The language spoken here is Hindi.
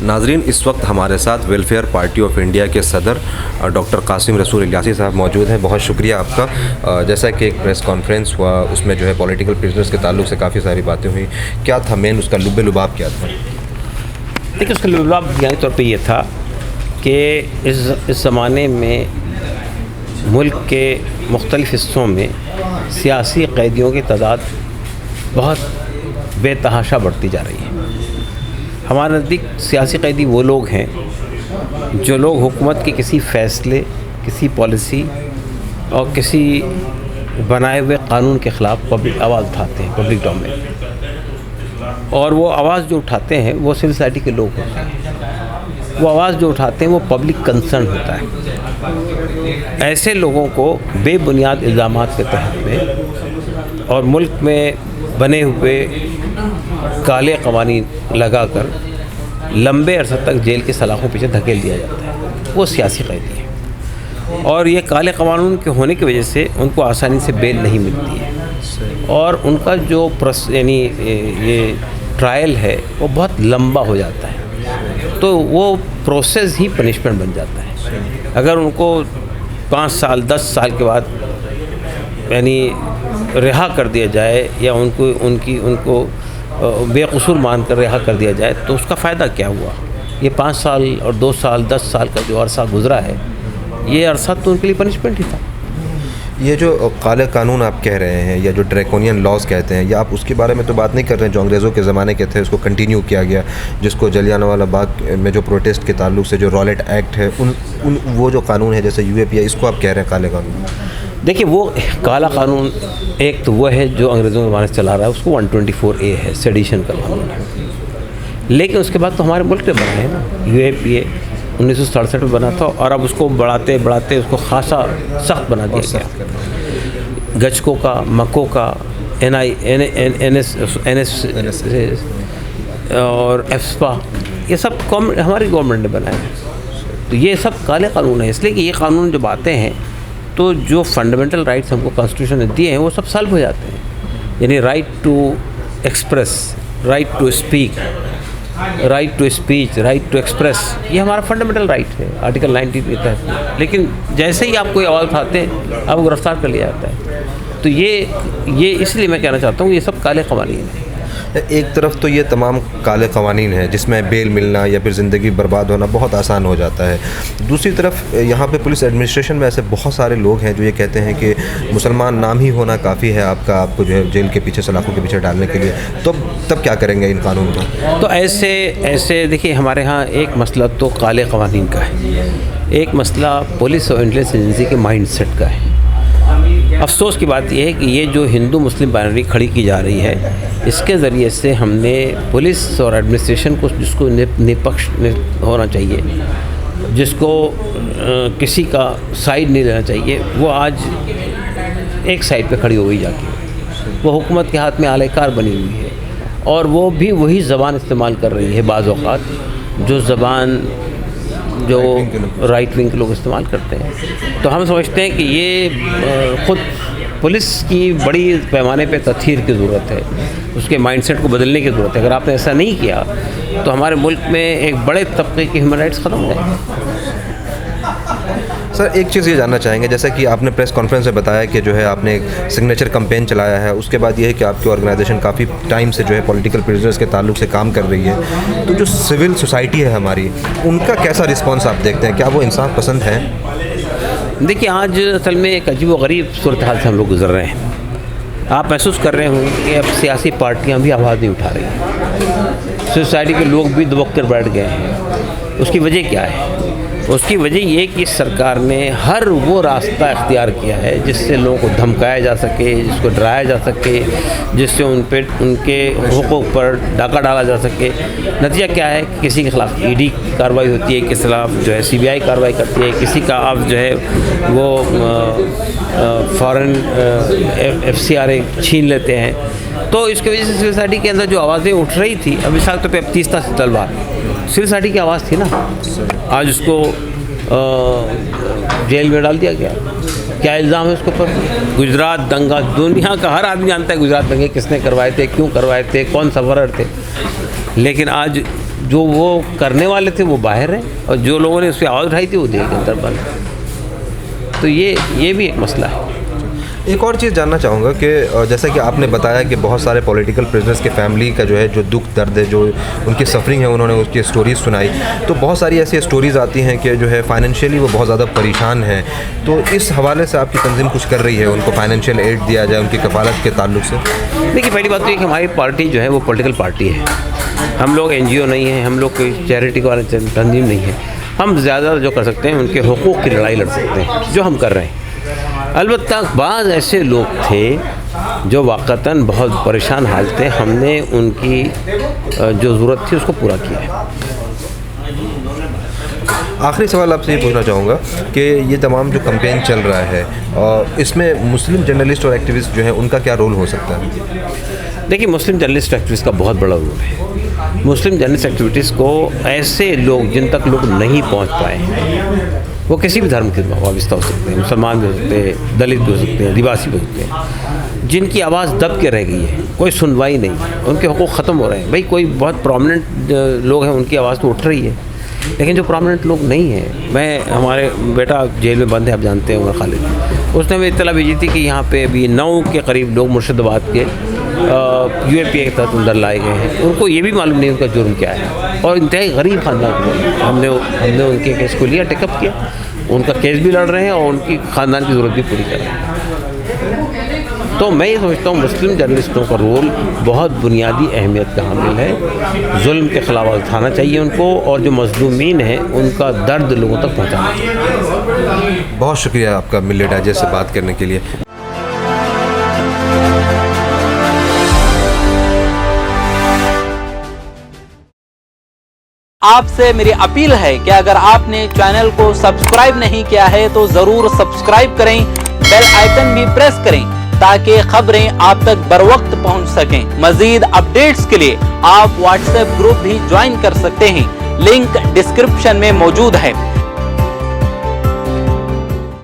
नाजरीन, इस वक्त हमारे साथ वेलफेयर पार्टी ऑफ इंडिया के सदर डॉक्टर कासिम रसूल इलियासी साहब मौजूद हैं। बहुत शुक्रिया आपका। जैसा कि एक प्रेस कॉन्फ्रेंस हुआ, उसमें जो है पॉलिटिकल प्रिजनर्स के ताल्लुक से काफ़ी सारी बातें हुई। क्या था मेन उसका लुब्बे लुबाब क्या था? देखिए, उसका लुब्बे बुनियादी तौर पे ये था कि इस ज़माने में मुल्क के मुख्तलिफ़ हिस्सों में सियासी कैदियों की तादाद बहुत बेतहाशा बढ़ती जा रही है। हमारे नज़दीक सियासी कैदी वो लोग हैं जो लोग हुकूमत के किसी फ़ैसले, किसी पॉलिसी और किसी बनाए हुए कानून के ख़िलाफ़ पब्लिक आवाज़ उठाते हैं, पब्लिक डोमेन। और वो आवाज़ जो उठाते हैं वो सिविल सोसाइटी के लोग होते हैं। वो आवाज़ जो उठाते हैं वो पब्लिक कंसर्न होता है। ऐसे लोगों को बेबुनियाद इल्ज़ामात के तहत में और मुल्क में बने हुए काले कवानीन लगाकर लंबे अरसे तक जेल के सलाखों पीछे धकेल दिया जाता है। वो सियासी कैदी है और ये काले कानून के होने की वजह से उनको आसानी से बेल नहीं मिलती है और उनका जो यानी ये ट्रायल है वो बहुत लंबा हो जाता है। तो वो प्रोसेस ही पनिशमेंट बन जाता है। अगर उनको 5 साल 10 साल के बाद यानी रिहा कर दिया जाए या उनको बेकसूर मानकर रिहा कर दिया जाए तो उसका फ़ायदा क्या हुआ? ये 5 साल और 2 साल 10 साल का जो अरसा गुज़रा है, ये अरसा तो उनके लिए पनिशमेंट ही था। ये जो काले कानून आप कह रहे हैं या जो ड्रैकोनियन लॉज कहते हैं, या आप उसके बारे में तो बात नहीं कर रहे हैं जो अंग्रेज़ों के ज़माने के थे, उसको कंटिन्यू किया गया, जिसको जलियांवाला बाग में जो प्रोटेस्ट के ताल्लुक से जो रॉलेट एक्ट है, वो जो कानून है जैसे UAPI, इसको आप कह रहे हैं काले कानून? देखिए, वो काला कानून एक तो वो है जो अंग्रेज़ों के ज़माने से चला रहा है, उसको 124A है, सेडिशन का कानून है। लेकिन उसके बाद तो हमारे मुल्क में बना है ना, UAPA 1967 में बना था और अब उसको बढ़ाते बढ़ाते उसको खासा सख्त बना दिया गया। गचको का, मको का, NS और एफ्सपा, ये सब हमारी गवर्नमेंट ने बनाया है। तो ये सब काले कानून है, इसलिए कि ये कानून जब आते हैं तो जो फंडामेंटल राइट्स हमको कॉन्स्टिट्यूशन ने दिए हैं वो सब सॉल्व हो जाते हैं। यानी right to express, right to speak, right to speech, right to express, ये हमारा फंडामेंटल राइट है आर्टिकल 19 के तहत। लेकिन जैसे ही आप कोई आवाज़ उठाते हैं आपको गिरफ्तार कर लिया जाता है। तो ये इसलिए मैं कहना चाहता हूँ ये सब काले कवानीन हैं। एक तरफ तो ये तमाम काले कवानीन है जिसमें बेल मिलना या फिर ज़िंदगी बर्बाद होना बहुत आसान हो जाता है। दूसरी तरफ यहाँ पे पुलिस एडमिनिस्ट्रेशन में ऐसे बहुत सारे लोग हैं जो ये कहते हैं कि मुसलमान नाम ही होना काफ़ी है आपको जो है जेल के पीछे, सलाखों के पीछे डालने के लिए। तो तब क्या करेंगे इन कानून को? तो ऐसे देखिए, हमारे यहाँ एक मसला तो काले कवानीन का है, एक मसला पुलिस और इंटेलिजेंस एजेंसी के माइंड सेट का है। अफसोस की बात यह है कि ये जो हिंदू मुस्लिम बाइनरी खड़ी की जा रही है, इसके ज़रिए से हमने पुलिस और एडमिनिस्ट्रेशन को, जिसको निपक्ष होना चाहिए, जिसको किसी का साइड नहीं लेना चाहिए, वो आज एक साइड पे खड़ी हो गई जाके। वो हुकूमत के हाथ में आलेकार बनी हुई है और वो भी वही ज़बान इस्तेमाल कर रही है बाज़ औक़ात जो ज़बान जो राइट विंग के लोग इस्तेमाल करते हैं। तो हम समझते हैं कि ये ख़ुद पुलिस की बड़ी पैमाने पे तथहीर की ज़रूरत है, उसके माइंडसेट को बदलने की ज़रूरत है। अगर आपने ऐसा नहीं किया तो हमारे मुल्क में एक बड़े तबके की ह्यूमन राइट्स ख़त्म हो जाएंगे। सर, एक चीज़ ये जानना चाहेंगे, जैसा कि आपने प्रेस कॉन्फ्रेंस में बताया कि जो है आपने एक सिग्नेचर कैंपेन चलाया है, उसके बाद ये है कि आपकी ऑर्गेनाइजेशन काफ़ी टाइम से जो है पॉलिटिकल प्रिजनर्स के ताल्लुक से काम कर रही है। तो जो सिविल सोसाइटी है हमारी, उनका कैसा रिस्पॉन्स आप देखते हैं? क्या वो इंसाफ पसंद है? देखिए, आज असल में एक अजीब व गरीब सूरत हाल से हम लोग गुजर रहे हैं। आप महसूस कर रहे होंगे कि अब सियासी पार्टियाँ भी आवाज़ नहीं उठा रही हैं, सोसाइटी के लोग भी दुबक कर बैठ गए हैं। उसकी वजह क्या है? उसकी वजह ये कि सरकार ने हर वो रास्ता इख्तियार किया है जिससे लोगों को धमकाया जा सके, जिसको डराया जा सके, जिससे उनके हुकूक पर डाका डाला जा सके। नतीजा क्या है कि किसी के ख़िलाफ़ ED कार्रवाई होती है, किसी के खिलाफ जो है CBI कार्रवाई करती है, किसी का अब जो है वो फ़ौरन FCRA छीन लेते हैं। तो इसकी वजह से सिविल सोसाइटी के अंदर जो आवाज़ें उठ रही थी, अब इस तो पे अब 30 तलवार सिविल सोसाइटी की आवाज़ थी ना, आज उसको जेल में डाल दिया गया। क्या इल्ज़ाम है उसके ऊपर? गुजरात दंगा, दुनिया का हर आदमी जानता है गुजरात दंगे किसने करवाए थे, क्यों करवाए थे, कौन सफरर थे। लेकिन आज जो वो करने वाले थे वो बाहर हैं और जो लोगों ने उस पर आवाज़ उठाई थी वो जेल के अंदर बंद है। तो ये भी एक मसला है। एक और चीज़ जानना चाहूँगा कि जैसा कि आपने बताया कि बहुत सारे पॉलिटिकल प्रिजनर्स के फैमिली का जो है जो दुख दर्द है, जो उनकी सफरिंग है, उन्होंने उसकी स्टोरीज सुनाई, तो बहुत सारी ऐसी स्टोरीज़ आती हैं कि जो है फाइनेंशियली वो बहुत ज़्यादा परेशान हैं। तो इस हवाले से आपकी तंजीम कुछ कर रही है, उनको फाइनेंशियल एड दिया जाए उनकी कफालत के ताल्लुक से? देखिए, पहली बात तो ये कि हमारी पार्टी जो है वो पॉलिटिकल पार्टी है, हम लोग NGO नहीं हैं, हम लोग कोई चैरिटी वाला तंजीम नहीं है। हम ज़्यादा जो कर सकते हैं उनके हुकूक़ की लड़ाई लड़ सकते हैं, जो हम कर रहे हैं। अलबत्ता बाज़ ऐसे लोग थे जो वाक़तन बहुत परेशान हाल थे, हमने उनकी जो ज़रूरत थी उसको पूरा किया है। आखिरी सवाल आपसे ये पूछना चाहूँगा कि ये तमाम जो कैंपेन चल रहा है और इसमें मुस्लिम जर्नलिस्ट और एक्टिविस्ट जो हैं उनका क्या रोल हो सकता है? देखिए, मुस्लिम जर्नलिस्ट एक्टिविस्ट का बहुत बड़ा रोल है। मुस्लिम जर्नलिस्ट एक्टिविटीज़ को ऐसे लोग जिन तक लोग नहीं पहुँच पाए, वो किसी भी धर्म के वाबस्ता हो सकते हैं, मुसलमान भी हो सकते हैं, दलित भी हो सकते हैं, आदिवासी भी हो सकते हैं, जिनकी आवाज़ दब के रह गई है, कोई सुनवाई नहीं, उनके हुकूक़ ख़त्म हो रहे हैं। भाई कोई बहुत प्रोमिनेंट लोग हैं, उनकी आवाज़ तो उठ रही है, लेकिन जो प्रोमिनेंट लोग नहीं हैं, हमारे बेटा जेल में बंद है, आप जानते हैं, उमर खालिद, उसने हमें इत्तला भेजी थी कि यहाँ पे अभी 9 के करीब लोग मुर्शिदाबाद के UAPA के तहत अंदर लाए गए हैं। उनको ये भी मालूम नहीं उनका जुर्म क्या है, और इंतहाई गरीब ख़ानदान के लोग। हमने उनके केस को लिया, टेकअप किया, उनका केस भी लड़ रहे हैं और उनकी ख़ानदान की ज़रूरत भी पूरी कर रहे हैं। तो मैं ये समझता हूँ मुस्लिम जर्नलिस्टों का रोल बहुत बुनियादी अहमियत का हामिल है। जुल्म के ख़िलाफ़ उठाना चाहिए उनको, और जो मज़लूमीन हैं उनका दर्द लोगों तक पहुँचाना चाहिए। बहुत शुक्रिया आपका मिल्ले डाइजेस्ट से बात करने के लिए। आपसे मेरी अपील है कि अगर आपने चैनल को सब्सक्राइब नहीं किया है तो जरूर सब्सक्राइब करें, बेल आइकन भी प्रेस करें ताकि खबरें आप तक बर वक्त पहुंच सकें। मजीद अपडेट्स के लिए आप व्हाट्सएप ग्रुप भी ज्वाइन कर सकते हैं, लिंक डिस्क्रिप्शन में मौजूद है।